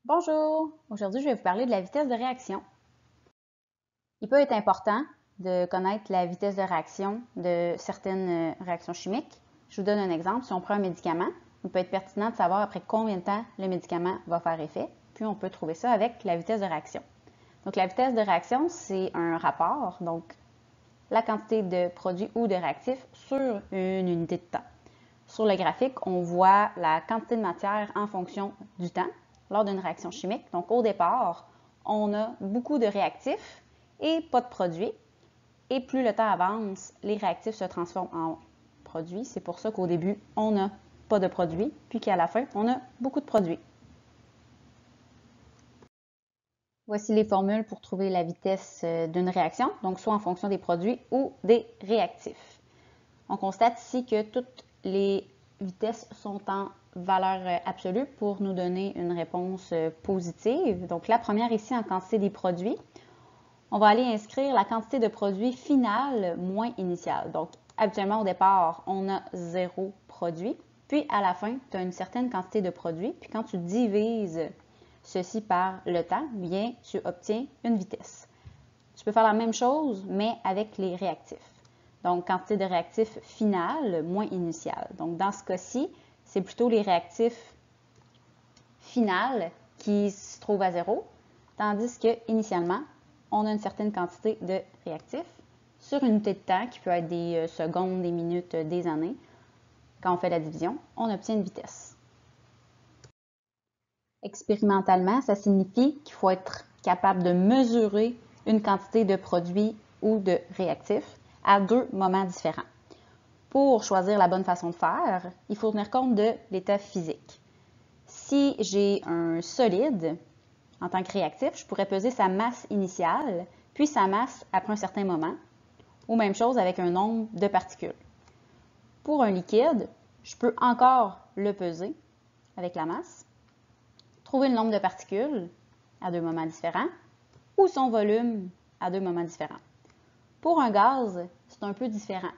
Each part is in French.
Bonjour! Aujourd'hui, je vais vous parler de la vitesse de réaction. Il peut être important de connaître la vitesse de réaction de certaines réactions chimiques. Je vous donne un exemple. Si on prend un médicament, il peut être pertinent de savoir après combien de temps le médicament va faire effet. Puis, on peut trouver ça avec la vitesse de réaction. Donc, la vitesse de réaction, c'est un rapport, donc la quantité de produit ou de réactif sur une unité de temps. Sur le graphique, on voit la quantité de matière en fonction du temps lors d'une réaction chimique. Donc, au départ, on a beaucoup de réactifs et pas de produits. Et plus le temps avance, les réactifs se transforment en produits. C'est pour ça qu'au début, on n'a pas de produits, puis qu'à la fin, on a beaucoup de produits. Voici les formules pour trouver la vitesse d'une réaction, donc soit en fonction des produits ou des réactifs. On constate ici que toutes les vitesses sont en valeur absolue pour nous donner une réponse positive. Donc la première ici en quantité des produits, on va aller inscrire la quantité de produit final moins initial. Donc habituellement au départ, on a 0 produit, puis à la fin, tu as une certaine quantité de produits, puis quand tu divises ceci par le temps, bien tu obtiens une vitesse. Tu peux faire la même chose, mais avec les réactifs. Donc, quantité de réactifs final moins initial. Donc, dans ce cas-ci, c'est plutôt les réactifs final qui se trouvent à 0, tandis que initialement, on a une certaine quantité de réactifs sur une unité de temps qui peut être des secondes, des minutes, des années. Quand on fait la division, on obtient une vitesse. Expérimentalement, ça signifie qu'il faut être capable de mesurer une quantité de produits ou de réactifs à 2 moments différents. Pour choisir la bonne façon de faire, il faut tenir compte de l'état physique. Si j'ai un solide en tant que réactif, je pourrais peser sa masse initiale, puis sa masse après un certain moment, ou même chose avec un nombre de particules. Pour un liquide, je peux encore le peser avec la masse, trouver le nombre de particules à 2 moments différents, ou son volume à 2 moments différents. Pour un gaz, c'est un peu différent.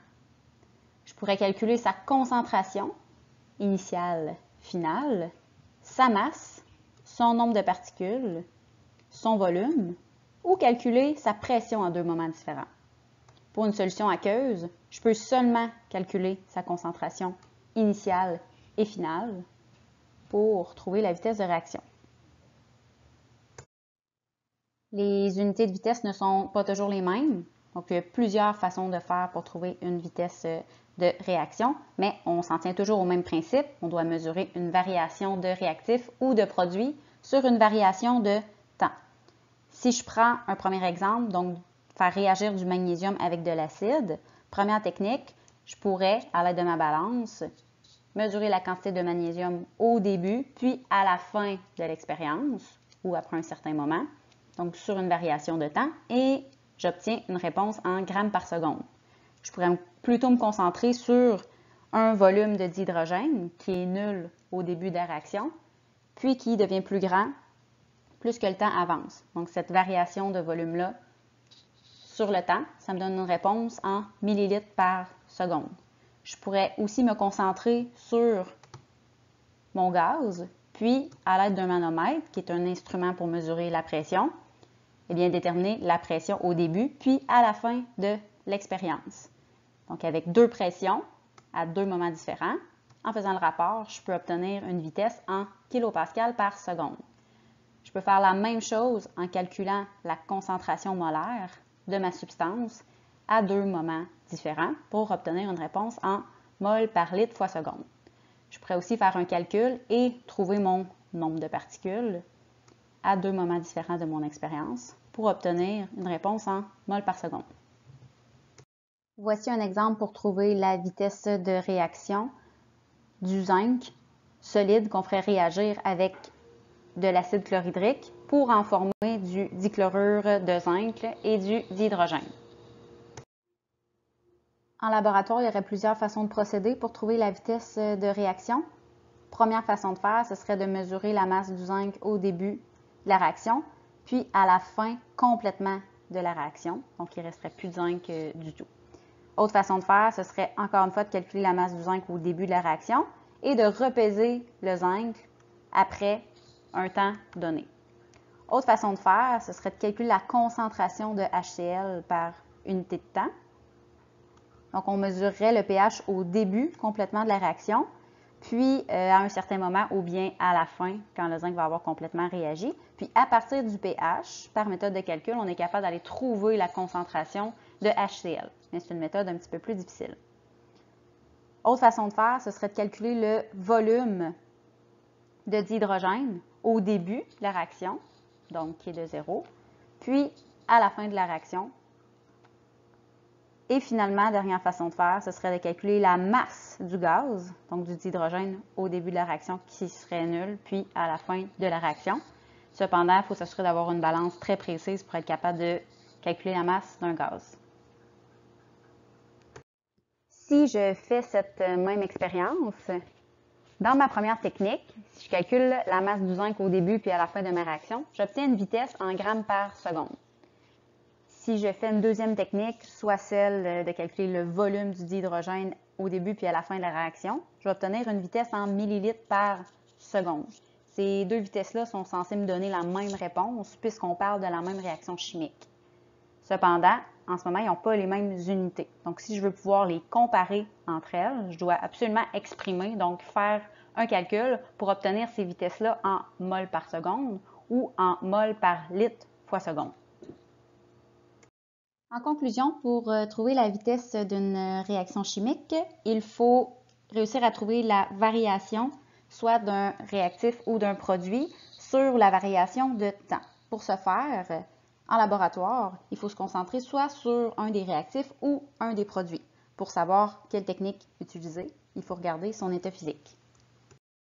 Je pourrais calculer sa concentration initiale, finale, sa masse, son nombre de particules, son volume, ou calculer sa pression à 2 moments différents. Pour une solution aqueuse, je peux seulement calculer sa concentration initiale et finale pour trouver la vitesse de réaction. Les unités de vitesse ne sont pas toujours les mêmes. Donc, il y a plusieurs façons de faire pour trouver une vitesse de réaction, mais on s'en tient toujours au même principe. On doit mesurer une variation de réactif ou de produit sur une variation de temps. Si je prends un premier exemple, donc faire réagir du magnésium avec de l'acide, première technique, je pourrais, à l'aide de ma balance, mesurer la quantité de magnésium au début, puis à la fin de l'expérience, ou après un certain moment, donc sur une variation de temps, et j'obtiens une réponse en grammes par seconde. Je pourrais plutôt me concentrer sur un volume de dihydrogène qui est nul au début de la réaction, puis qui devient plus grand plus que le temps avance. Donc cette variation de volume-là sur le temps, ça me donne une réponse en millilitres par seconde. Je pourrais aussi me concentrer sur mon gaz, puis à l'aide d'un manomètre, qui est un instrument pour mesurer la pression, eh bien, déterminer la pression au début, puis à la fin de l'expérience. Donc, avec 2 pressions à 2 moments différents, en faisant le rapport, je peux obtenir une vitesse en kilopascal par seconde. Je peux faire la même chose en calculant la concentration molaire de ma substance à 2 moments différents pour obtenir une réponse en mol par litre fois seconde. Je pourrais aussi faire un calcul et trouver mon nombre de particules à 2 moments différents de mon expérience pour obtenir une réponse en mol par seconde. Voici un exemple pour trouver la vitesse de réaction du zinc solide qu'on ferait réagir avec de l'acide chlorhydrique pour en former du dichlorure de zinc et du dihydrogène. En laboratoire, il y aurait plusieurs façons de procéder pour trouver la vitesse de réaction. Première façon de faire, ce serait de mesurer la masse du zinc au début de la réaction, puis à la fin complètement de la réaction. Donc, il ne resterait plus de zinc du tout. Autre façon de faire, ce serait encore une fois de calculer la masse du zinc au début de la réaction et de repéser le zinc après un temps donné. Autre façon de faire, ce serait de calculer la concentration de HCl par unité de temps. Donc, on mesurerait le pH au début complètement de la réaction, puis à un certain moment ou bien à la fin, quand le zinc va avoir complètement réagi. Puis, à partir du pH, par méthode de calcul, on est capable d'aller trouver la concentration de HCl. Mais c'est une méthode un petit peu plus difficile. Autre façon de faire, ce serait de calculer le volume de dihydrogène au début de la réaction, donc qui est de 0, puis à la fin de la réaction. Et finalement, dernière façon de faire, ce serait de calculer la masse du gaz, donc du dihydrogène au début de la réaction qui serait nulle, puis à la fin de la réaction. Cependant, il faut s'assurer d'avoir une balance très précise pour être capable de calculer la masse d'un gaz. Si je fais cette même expérience, dans ma première technique, si je calcule la masse du zinc au début puis à la fin de ma réaction, j'obtiens une vitesse en grammes par seconde. Si je fais une deuxième technique, soit celle de calculer le volume du dihydrogène au début puis à la fin de la réaction, je vais obtenir une vitesse en millilitres par seconde. Ces deux vitesses-là sont censées me donner la même réponse puisqu'on parle de la même réaction chimique. Cependant, en ce moment, ils n'ont pas les mêmes unités. Donc, si je veux pouvoir les comparer entre elles, je dois absolument exprimer, donc faire un calcul pour obtenir ces vitesses-là en mol par seconde ou en mol par litre fois seconde. En conclusion, pour trouver la vitesse d'une réaction chimique, il faut réussir à trouver la variation soit d'un réactif ou d'un produit sur la variation de temps. Pour ce faire, en laboratoire, il faut se concentrer soit sur un des réactifs ou un des produits. Pour savoir quelle technique utiliser, il faut regarder son état physique.